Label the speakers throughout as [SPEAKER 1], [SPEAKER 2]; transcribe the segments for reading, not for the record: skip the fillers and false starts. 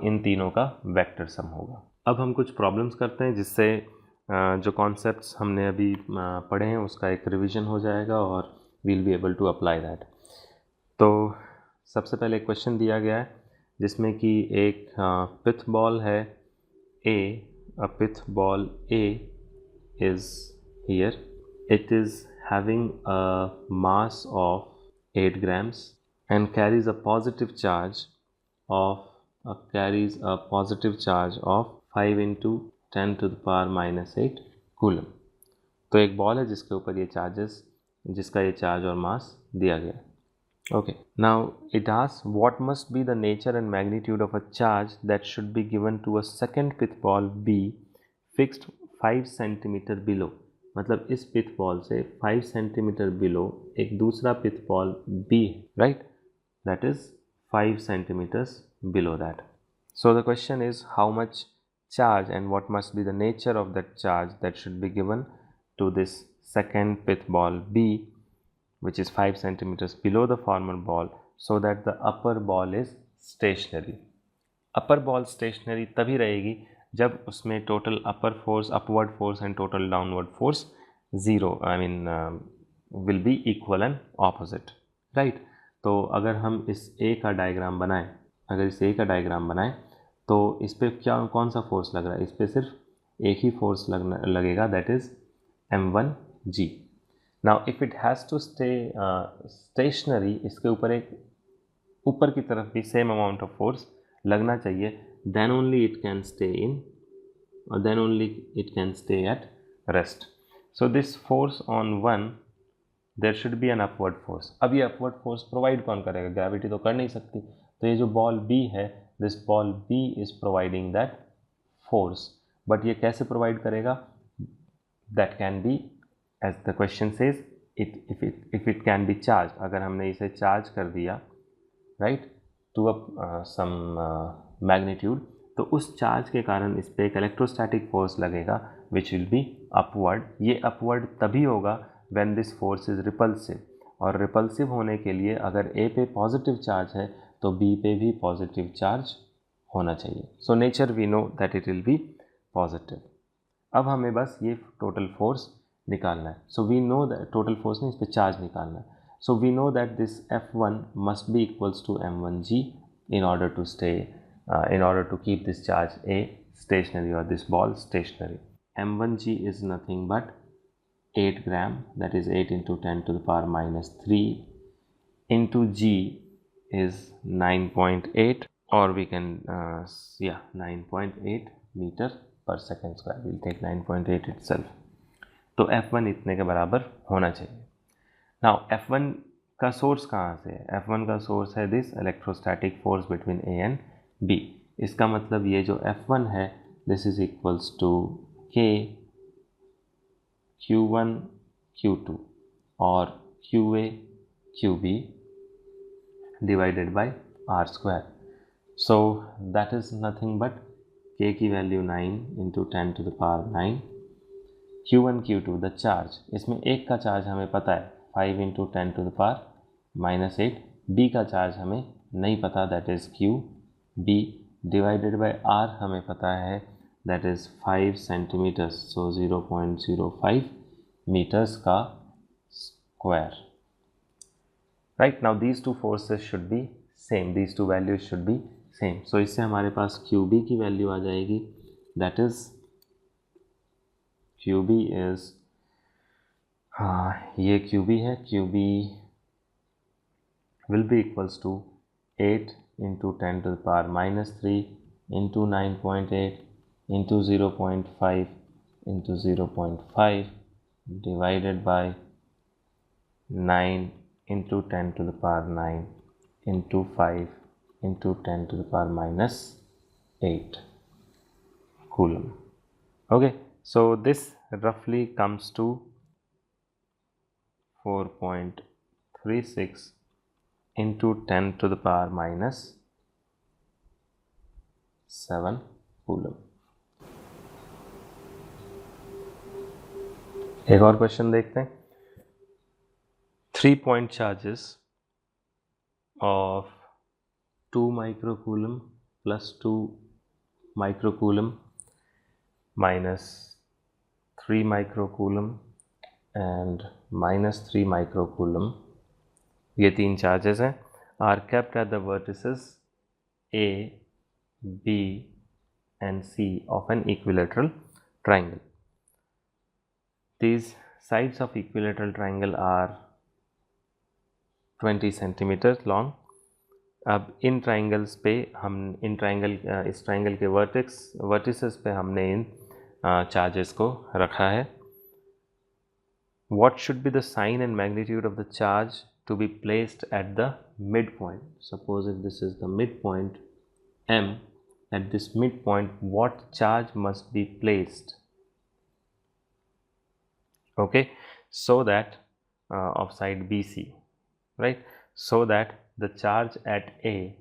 [SPEAKER 1] इन तीनों का vector sum होगा। अब हम कुछ प्रॉब्लम्स करते हैं जिससे जो कॉन्सेप्ट्स हमने अभी पढ़े हैं उसका एक रिवीजन हो जाएगा और will be able to apply that. तो सबसे पहले क्वेश्चन दिया गया है जिसमें कि एक पिथ बॉल है A, a pith ball A is here. It is having a mass of 8 grams and carries a positive charge of 5 into 10 to the power minus 8 coulomb. तो एक बॉल है जिसके ऊपर जिसका ये चार्ज और मास दिया गया है। Okay, now it asks what must be the nature and magnitude of a charge that should be given to a second pith ball B fixed 5 centimeter below। मतलब इस पिथ बॉल से 5 सेंटीमीटर बिलो एक दूसरा pith ball B है, right? That is 5 centimeters below that. So the question is how much charge and what must be the nature of that charge that should be given to this second pith ball B which is 5 centimeters below the former ball so that the upper ball is stationary। upper ball stationary तभी रहेगी जब उसमें total upper force, upward force and total downward force zero will be equal and opposite, right? तो अगर हम इस A का diagram बनाएं तो इस पर कौन सा फोर्स लग रहा है? इस पर सिर्फ एक ही फोर्स लगेगा, that is M1G। Now if it has to stay stationary, इसके ऊपर की तरफ भी सेम अमाउंट ऑफ फोर्स लगना चाहिए, then only it can stay in और then only it can stay at rest. So this force on one, there should be an upward force. अब ये अपवर्ड फोर्स प्रोवाइड कौन करेगा? Gravity तो कर नहीं सकती, तो ये जो बॉल बी है, this ball B is providing that force. But ये कैसे प्रोवाइड करेगा? That can be, as the question says, if it can be charged, अगर हमने इसे चार्ज कर दिया right to some magnitude, तो उस चार्ज के कारण इस पर एक इलेक्ट्रोस्टैटिक फोर्स लगेगा which will be upward। ये upward तभी होगा when this force is repulsive, और repulsive होने के लिए अगर A पे पॉजिटिव चार्ज है तो B पे भी पॉजिटिव चार्ज होना चाहिए। So nature we know that it will be positive. अब हमें बस ये टोटल फोर्स निकालना है। So we know that total force नहीं, इस पर चार्ज निकालना है। So we know that this F1 must be equals to M1G in order to keep this charge A stationary or this ball stationary. M1G is nothing but 8 gram, that is 8 into 10 to the power minus 3 into G is 9.8, or we can 9.8 meter per second square. We'll take 9.8 itself. तो F1 इतने के बराबर होना चाहिए। Now F1 का source कहाँ से है? F1 का सोर्स है this electrostatic force between A and B। इसका मतलब ये जो F1 है this is equals to K Q1 Q2 और QA QB divided by R square. So that is nothing but K की value 9 into 10 to the power 9, Q1 Q2 the charge, इसमें एक का चार्ज हमें पता है 5 into 10 to the power minus 8, B का charge हमें नहीं पता, that is QB divided by R हमें पता है that is 5 centimetres, so 0.05 metres का square. Right, now these two forces should be same, these two values should be same. So इससे हमारे पास QB की वैल्यू आ जाएगी, दैट इज़ QB इज, ये QB है, QB will be equals to 8 into 10 to the power minus 3 into 9.8 into 0.5 into 0.5 divided by 9 into 10 to the power 9 into 5 into 10 to the power minus 8 coulomb. Okay, so this roughly comes to 4.36 into 10 to the power minus 7 coulomb. एक और question देखते हैं। 3 point charges of 2 microcoulomb +2 microcoulomb -3 microcoulomb and -3 microcoulomb, ये 3 charges हैं, are kept at the vertices A, B and C of an equilateral triangle. These sides of equilateral triangle are 20 centimeters long. अब इन triangles पे हम इस triangle के vertices पे हमने इन charges को रखा है. What should be the sign and magnitude of the charge to be placed at the midpoint? Suppose if this is the midpoint M, at this midpoint what charge must be placed? Okay, so that of side BC, right? So that the charge at A,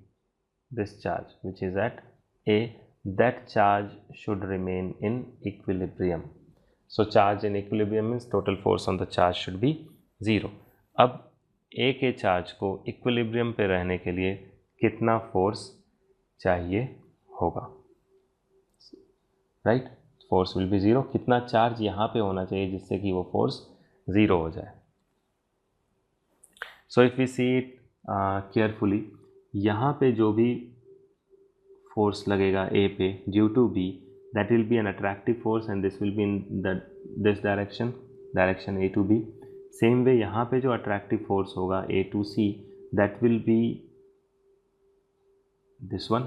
[SPEAKER 1] this charge which is at A, that charge should remain in equilibrium. So charge in equilibrium means total force on the charge should be 0. अब A के charge को equilibrium पे रहने के लिए कितना force चाहिए होगा, राइट? Force will be 0. कितना चार्ज यहाँ पे होना चाहिए जिससे कि वो फोर्स 0 हो जाए. So if we see it carefully, यहाँ पे जो भी फोर्स लगेगा A पे due to B, that will be an attractive force and this will be in this direction A to B. Same way यहाँ पे जो attractive force होगा A to C, that will be this one.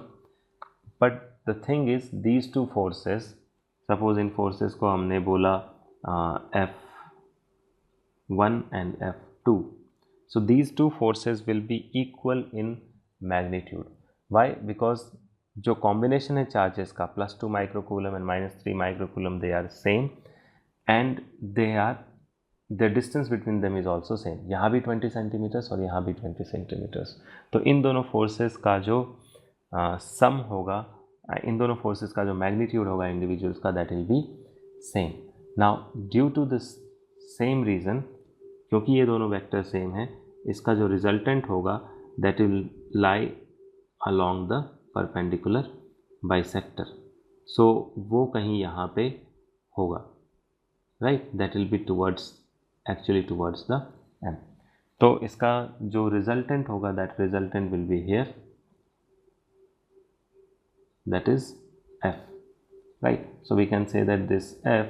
[SPEAKER 1] But the thing is these two forces, suppose in forces को हमने बोला F1 and F2. So these two forces will be equal in magnitude. Why? Because जो combination है charges का +2 microcoulomb and -3 microcoulomb, they are same and the distance between them is also same. यहाँ भी 20 centimeters और यहाँ भी 20 centimeters. तो इन दोनों forces का जो sum होगा, इन दोनों forces का जो magnitude होगा individuals का, that will be same. Now due to this same reason, क्योंकि ये दोनों वेक्टर सेम हैं, इसका जो रिजल्टेंट होगा that will lie along the perpendicular bisector. So वो कहीं यहाँ पे होगा, right? That will be actually towards the M. तो इसका जो रिजल्टेंट होगा that resultant will be here, that is F, right? So we can say that this F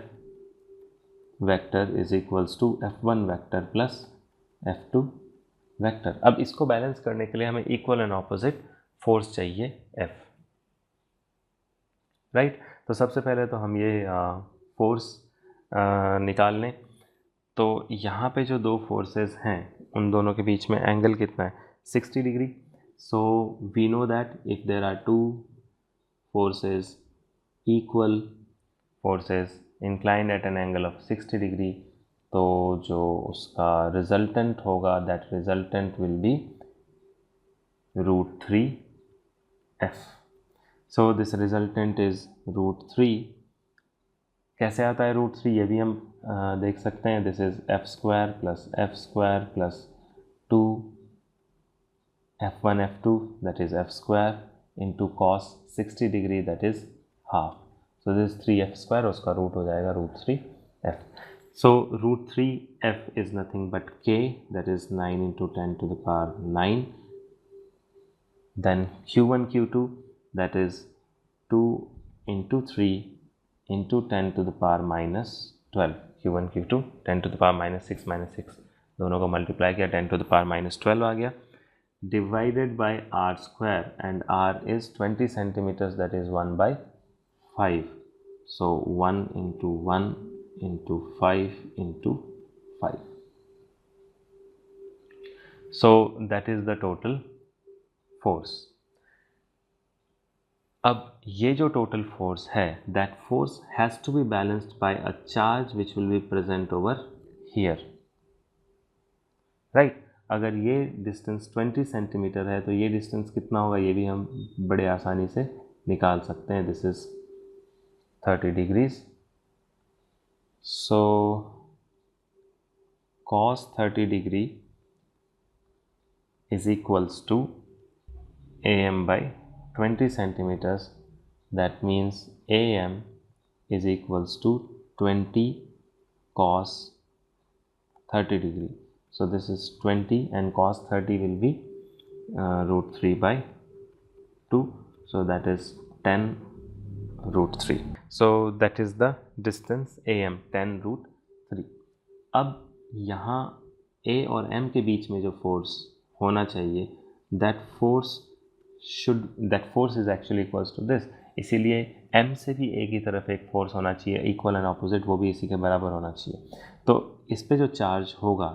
[SPEAKER 1] vector is equals to F1 vector plus F2 vector. अब इसको balance करने के लिए हमें इक्वल एंड ऑपोजिट फोर्स चाहिए F, right? तो सबसे पहले तो हम ये फोर्स निकाल लें. तो यहाँ पे जो दो फोर्सेस हैं उन दोनों के बीच में एंगल कितना है? 60 degree. So we know that if there are two forces, equal forces inclined at an angle of 60 degree, तो जो उसका रिजल्टेंट होगा that resultant will B √3f. So this resultant is √3. कैसे आता है √3 ये भी हम देख सकते हैं. This is f² + f² + 2 f1 f2 that is f² into cos 60 degree that is half. So this 3f² उसका रूट हो जाएगा √3f. So √3f is nothing but k, that is 9 into 10 to the power 9. Then q1 q2 that is 2 into 3 into 10 to the power -12. q1 q2 10 to the power -6 दोनों को multiply किया 10 to the power -12 आ गया, divided by r² and r is 20 centimeters, that is 1/5. So 1 into 1 into 5 into 5. So that is the total force. अब ये जो total force है, that force has to be balanced by a charge which will be present over here, right? अगर ये distance 20 centimetre है तो ये distance कितना होगा ये भी हम बड़े आसानी से निकाल सकते हैं. This is 30 degrees. So cos 30 degree is equals to AM by 20 centimeters, that means AM is equals to 20 cos 30 degree. So this is 20 and cos 30 will be root 3 by 2. So that is 10 root 3. So that is the distance AM, 10 root 3. अब यहाँ A और M के बीच में जो force होना चाहिए, that force is actually equals to this. इसीलिए M से भी A की तरफ एक फोर्स होना चाहिए इक्वल एंड ऑपोजिट, वो भी इसी के बराबर होना चाहिए. तो इस पे जो चार्ज होगा,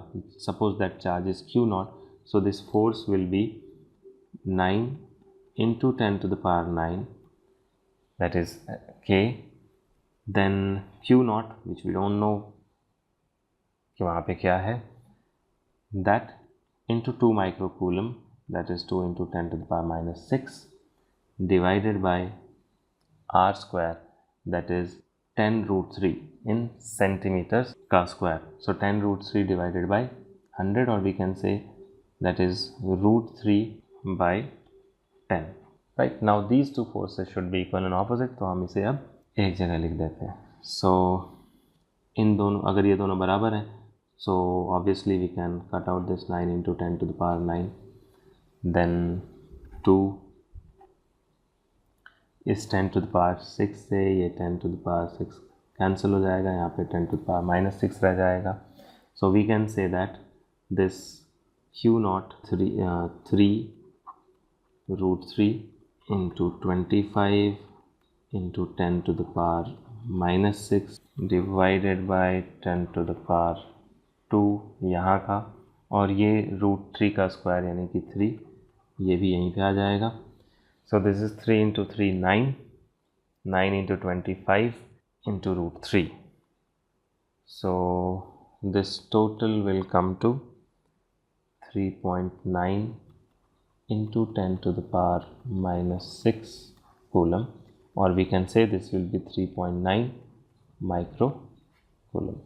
[SPEAKER 1] suppose that charge is Q not, so this force will be 9 into 10 to the power 9, that is K, then Q naught which we don't know कि वहाँ पे क्या है, that into 2 microcoulomb, that is 2 into 10 to the power minus 6 divided by R square, that is 10 root 3 in centimeters का square. So 10 root 3 divided by 100, or we can say that is root 3 by 10. Right, now these two forces should be equal and opposite, तो हम इसे अब एक जगह लिख देते हैं. So इन दोनों, अगर ये दोनों बराबर हैं, so obviously we can cut out this 9 into 10 to the power 9, then 2 इस 10 to the power 6 से ये 10 to the power 6 कैंसिल हो जाएगा, यहाँ पे 10 to the power minus 6 रह जाएगा. So we can say that this Q naught 3 root 3 into 25 into 10 to the power minus 6 divided by 10 to the power 2 यहाँ का, और ये root 3 का स्क्वायर यानी कि 3, ये भी यहीं पे आ जाएगा. So this is 3 into 3 9 into 25 into root 3. So this total will come to 3.9 into 10 to the power minus 6 coulomb, or we can say this will be 3.9 microcoulomb.